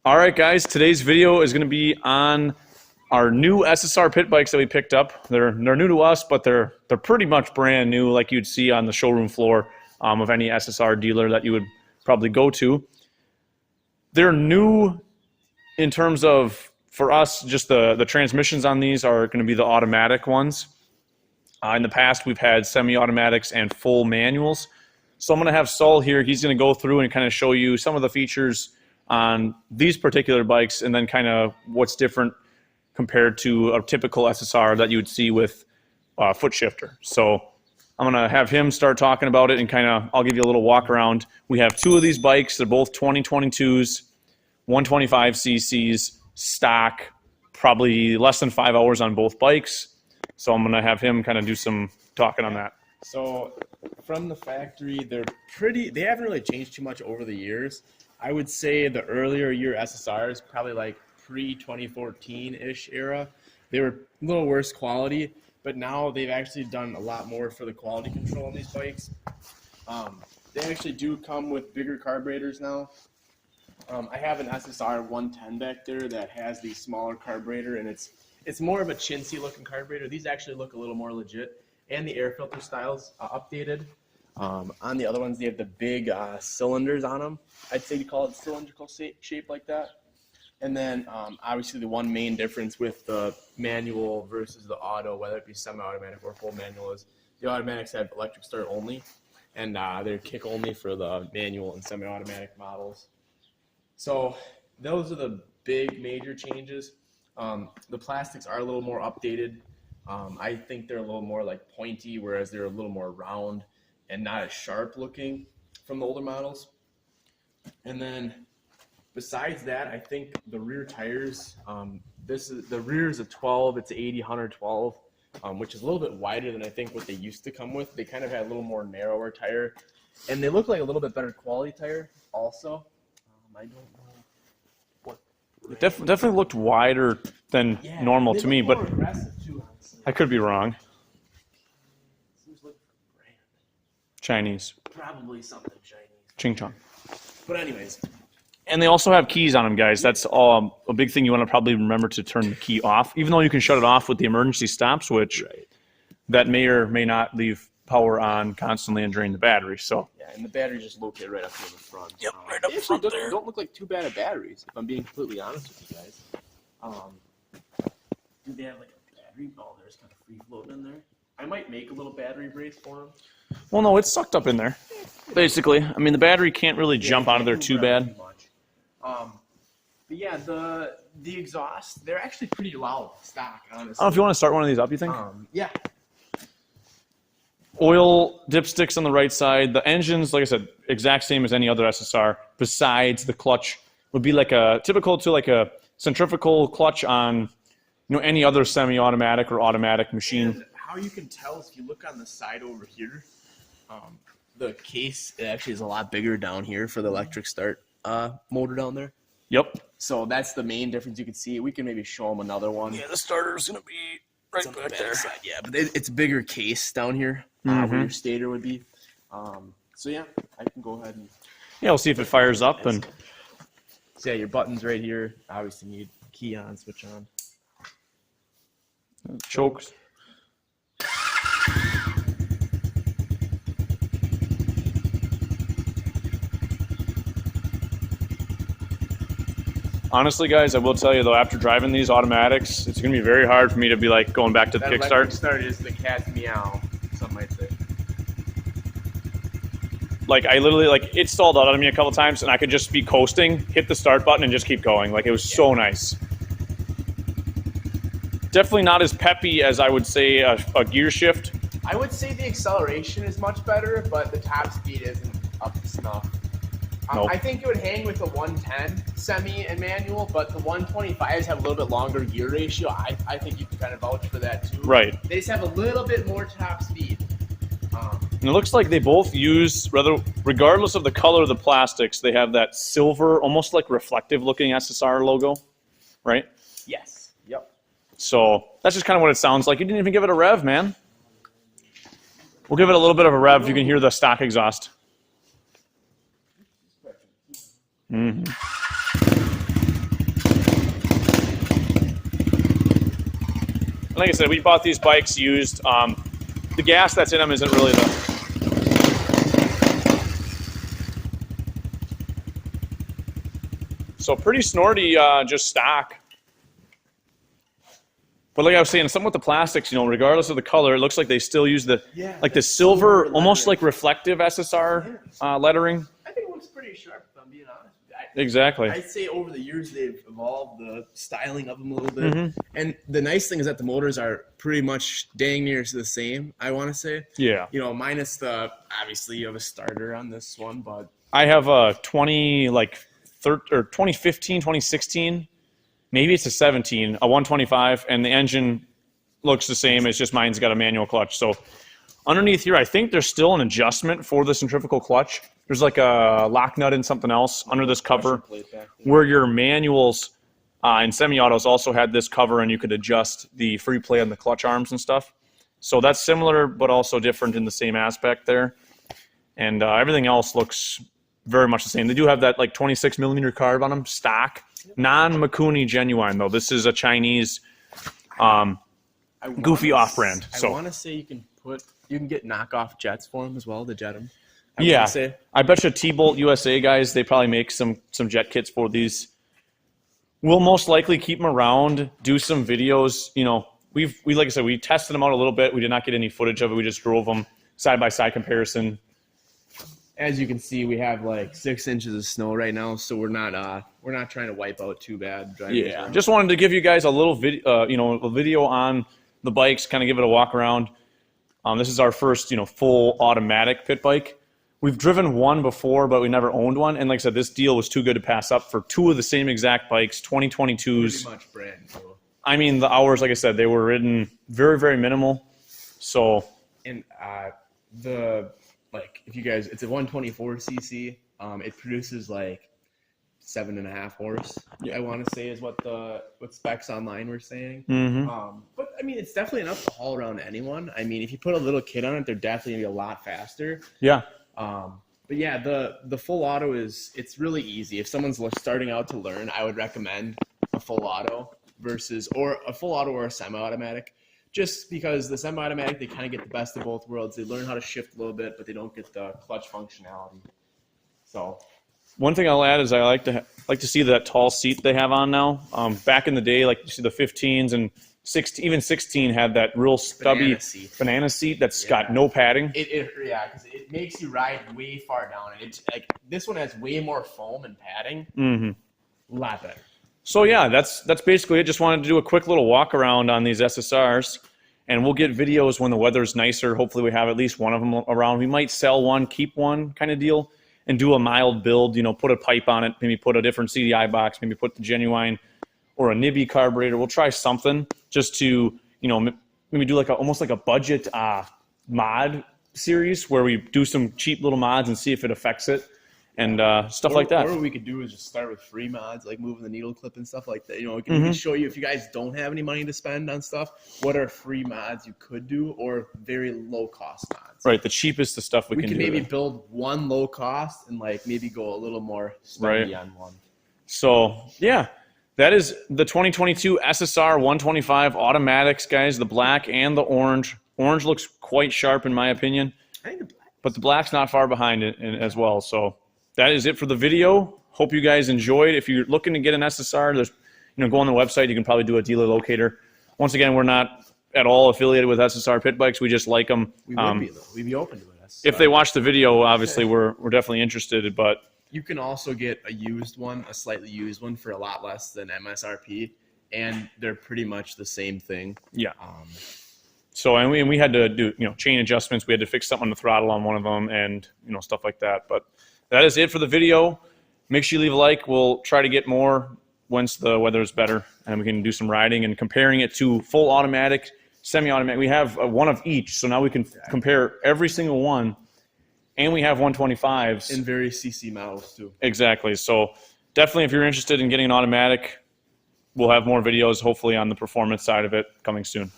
All right, guys, today's video is going to be on our new SSR pit bikes that we picked up. They're new to us, but they're pretty much brand new, like you'd see on the showroom floor of any SSR dealer that you would probably go to. They're new in terms of, for us, just the transmissions on these are going to be the automatic ones. In the past, we've had semi-automatics and full manuals. So I'm going to have Saul here. He's going to go through and kind of show you some of the features on these particular bikes, and then kind of what's different compared to a typical SSR that you would see with foot shifter. So I'm going to have him start talking about it, and kind of I'll give you a little walk around. We have two of these bikes. They're both 2022s, 125 cc's, stock, probably less than 5 hours on both bikes. So I'm going to have him kind of do some talking on that. So from the factory, they haven't really changed too much over the years. I would say the earlier year SSRs, probably like pre-2014-ish era, they were a little worse quality, but now they've actually done a lot more for the quality control on these bikes. They actually do come with bigger carburetors now. I have an SSR 110 back there that has the smaller carburetor, and it's more of a chintzy looking carburetor. These actually look a little more legit, and the air filter styles updated. On the other ones, they have the big cylinders on them. I'd say you call it cylindrical shape like that. And then obviously the one main difference with the manual versus the auto, whether it be semi-automatic or full manual, is the automatics have electric start only, and they're kick only for the manual and semi-automatic models. So those are the big major changes. The plastics are a little more updated. I think they're a little more like pointy, whereas they're a little more round and not as sharp looking from the older models. And then besides that, I think the rear tires, the rear is a 12, it's an 80-100 12, which is a little bit wider than I think what they used to come with. They kind of had a little more narrower tire, and they look like a little bit better quality tire also. I don't know what. It definitely looked wider than normal to me, but too, I could be wrong. Seems like a brand. Chinese. Probably something Chinese. Ching chong. But anyways. And they also have keys on them, guys. That's a big thing you want to probably remember, to turn the key off. Even though you can shut it off with the emergency stop switch, right, that may or may not leave power on constantly and drain the battery. So yeah, and the battery's just located right up here in the front. Yep, right up front there. Don't look like too bad of batteries, if I'm being completely honest with you guys. Do they have like a battery? Oh, there's kind of free floating in there. I might make a little battery brace for them. Well, no, it's sucked up in there, basically. I mean, the battery can't really jump out of there too bad. But yeah, the exhaust, they're actually pretty loud stock, honestly. I don't know if you want to start one of these up, you think? Yeah. Oil dipsticks on the right side. The engines, like I said, exact same as any other SSR, besides the clutch would be like a typical to like a centrifugal clutch on any other semi-automatic or automatic machine. And how you can tell is if you look on the side over here, the case, it actually is a lot bigger down here for the electric start motor down there. Yep. So that's the main difference you can see. We can maybe show them another one. Yeah, the starter's going to be right back there. Side. Yeah, but it's a bigger case down here where your stator would be. So yeah, I can go ahead and... Yeah, we'll see if it fires up. And so yeah, your buttons right here. Obviously need key on, switch on. Chokes. Honestly, guys, I will tell you, though, after driving these automatics, it's going to be very hard for me to be like going back to the kickstart. Electric start is the cat's meow, some might say. Like, I literally, it stalled out on me a couple times, and I could just be coasting, hit the start button, and just keep going. Like, it was so nice. Definitely not as peppy as I would say a gear shift. I would say the acceleration is much better, but the top speed isn't up to snuff. Nope. I think it would hang with the 110 semi and manual, but the 125s have a little bit longer gear ratio. I think you can kind of vouch for that too. Right. They just have a little bit more top speed. And it looks like they both use, regardless of the color of the plastics, they have that silver, almost like reflective looking SSR logo, right? Yes. Yep. So that's just kind of what it sounds like. You didn't even give it a rev, man. We'll give it a little bit of a rev. You can hear the stock exhaust. Mm-hmm. like I said, we bought these bikes used. The gas that's in them isn't really so pretty snorty, just stock. But like I was saying, something with the plastics, you know, regardless of the color, it looks like they still use the the silver almost like reflective SSR lettering. I think it looks pretty sharp, if I'm being honest. Exactly. I'd say over the years they've evolved the styling of them a little bit. And the nice thing is that the motors are pretty much dang near the same, I want to say. Yeah. You know, minus the, obviously you have a starter on this one, but. I have a 2015, 2016, maybe it's a 17, a 125, and the engine looks the same. It's just mine's got a manual clutch. So underneath here, I think there's still an adjustment for the centrifugal clutch. There's like a lock nut and something else under this cover where your manuals and semi-autos also had this cover, and you could adjust the free play on the clutch arms and stuff. So that's similar, but also different in the same aspect there. And everything else looks very much the same. They do have that like 26 millimeter carb on them, stock. Non-Mikuni genuine, though. This is a Chinese goofy off-brand. So I want to say you can get knockoff jets for them as well, to jet them. Yeah, I bet you T-Bolt USA guys, they probably make some jet kits for these. We'll most likely keep them around, do some videos. You know, we like I said, we tested them out a little bit. We did not get any footage of it. We just drove them side-by-side comparison. As you can see, we have like 6 inches of snow right now, so we're not trying to wipe out too bad. Yeah, just wanted to give you guys a little video, a video on the bikes, kind of give it a walk around. This is our first, full automatic pit bike. We've driven one before, but we never owned one. And like I said, this deal was too good to pass up for 2 of the same exact bikes, 2022s. Pretty much brand new. I mean, the hours, like I said, they were ridden very, very minimal. So, and if you guys, it's a 124 cc. It produces like 7.5 horse. Yeah. I want to say is what specs online were saying. But I mean, it's definitely enough to haul around anyone. I mean, if you put a little kid on it, they're definitely gonna be a lot faster. Yeah. But yeah, the full auto it's really easy. If someone's starting out to learn, I would recommend a full auto or a full auto or a semi-automatic. Just because the semi-automatic, they kind of get the best of both worlds. They learn how to shift a little bit, but they don't get the clutch functionality. So, one thing I'll add is I like to see that tall seat they have on now. Back in the day, like you see the 15s and 16, even 16 had that real stubby banana seat that's got no padding. Because it makes you ride way far down, and it's like this one has way more foam and padding. A lot better. So yeah, that's basically it. Just wanted to do a quick little walk around on these SSRs, and we'll get videos when the weather's nicer. Hopefully we have at least one of them around. We might sell one, keep one kind of deal, and do a mild build, put a pipe on it, maybe put a different CDI box, maybe put the genuine or a Nibby carburetor. We'll try something just to, maybe do almost like a budget mod series where we do some cheap little mods and see if it affects it. And stuff like that. Or what we could do is just start with free mods, like moving the needle clip and stuff like that. We can show you, if you guys don't have any money to spend on stuff, what are free mods you could do, or very low cost mods. Right, the cheapest of stuff we can do. We can maybe build one low cost and maybe go a little more spendy on one. So yeah, that is the 2022 SSR 125 automatics, guys. The black and the orange. Orange looks quite sharp in my opinion. I think the black. But the black's not far behind it as well. So that is it for the video. Hope you guys enjoyed. If you're looking to get an SSR, there's, go on the website. You can probably do a dealer locator. Once again, we're not at all affiliated with SSR pit bikes. We just like them. We would be, though. We'd be open to it. If they watch the video, obviously we're definitely interested. But you can also get a used one, a slightly used one, for a lot less than MSRP, and they're pretty much the same thing. Yeah. So and we had to do chain adjustments. We had to fix something on the throttle on one of them, and stuff like that. But that is it for the video. Make sure you leave a like. We'll try to get more once the weather is better, and we can do some riding and comparing it to full automatic, semi-automatic. We have one of each, so now we can compare every single one, and we have 125s. And very CC models too. Exactly. So definitely if you're interested in getting an automatic, we'll have more videos hopefully on the performance side of it coming soon.